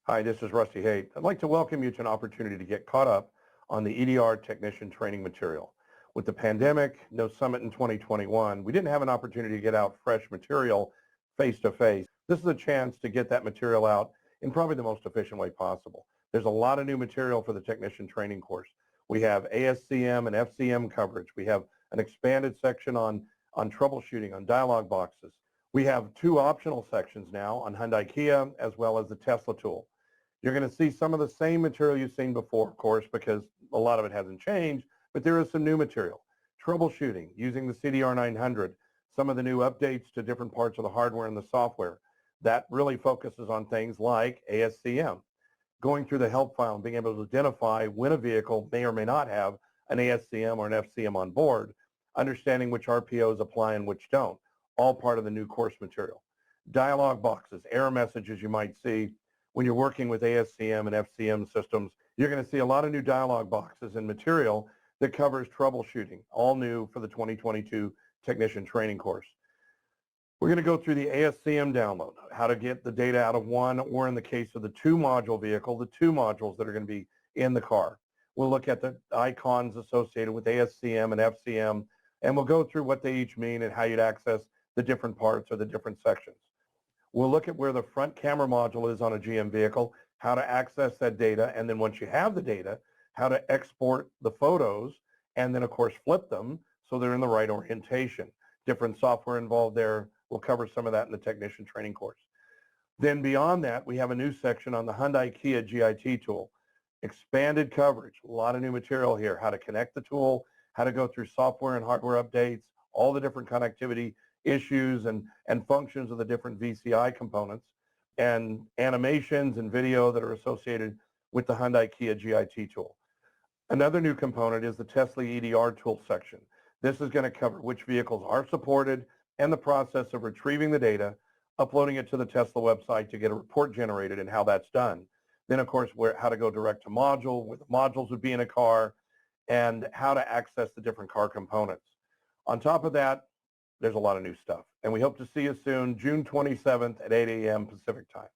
Hi, this is Rusty Haight. I'd like to welcome you to an opportunity to get caught up on the EDR technician training material. With the pandemic, no summit in 2021, we didn't have an opportunity to get out fresh material face to face. This is a chance to get that material out in probably the most efficient way possible. There's a lot of new material for the technician training course. We have ASCM and FCM coverage. We have an expanded section on troubleshooting, on dialog boxes. We have two optional sections now on Hyundai Kia as well as the Tesla tool. You're going to see some of the same material you've seen before, of course, because a lot of it hasn't changed, but there is some new material. Troubleshooting using the CDR 900, some of the new updates to different parts of the hardware and the software. That really focuses on things like ASCM, going through the help file and being able to identify when a vehicle may or may not have an ASCM or an FCM on board, understanding which RPOs apply and which don't, all part of the new course material. Dialog boxes, error messages you might see when you're working with ASCM and FCM systems. You're going to see a lot of new dialog boxes and material that covers troubleshooting, all new for the 2022 technician training course. We're going to go through the ASCM download, how to get the data out of one, or in the case of the two module vehicle, the two modules that are going to be in the car. We'll look at the icons associated with ASCM and FCM, and we'll go through what they each mean and how you'd access the different parts or the different sections. We'll look at where the front camera module is on a GM vehicle, how to access that data, and then once you have the data, how to export the photos, and then of course flip them so they're in the right orientation. Different software involved there. We'll cover some of that in the technician training course. Then beyond that, we have a new section on the Hyundai Kia GIT tool. Expanded coverage, a lot of new material here, how to connect the tool, how to go through software and hardware updates, all the different connectivity issues and functions of the different VCI components, and animations and video that are associated with the Hyundai Kia GIT tool. Another new component is the Tesla EDR tool section. This is going to cover which vehicles are supported and the process of retrieving the data, uploading it to the Tesla website to get a report generated and how that's done. Then of course, how to go direct to module, where the modules would be in a car, and how to access the different car components. On top of that, there's a lot of new stuff. And we hope to see you soon, June 27th at 8 a.m. Pacific time.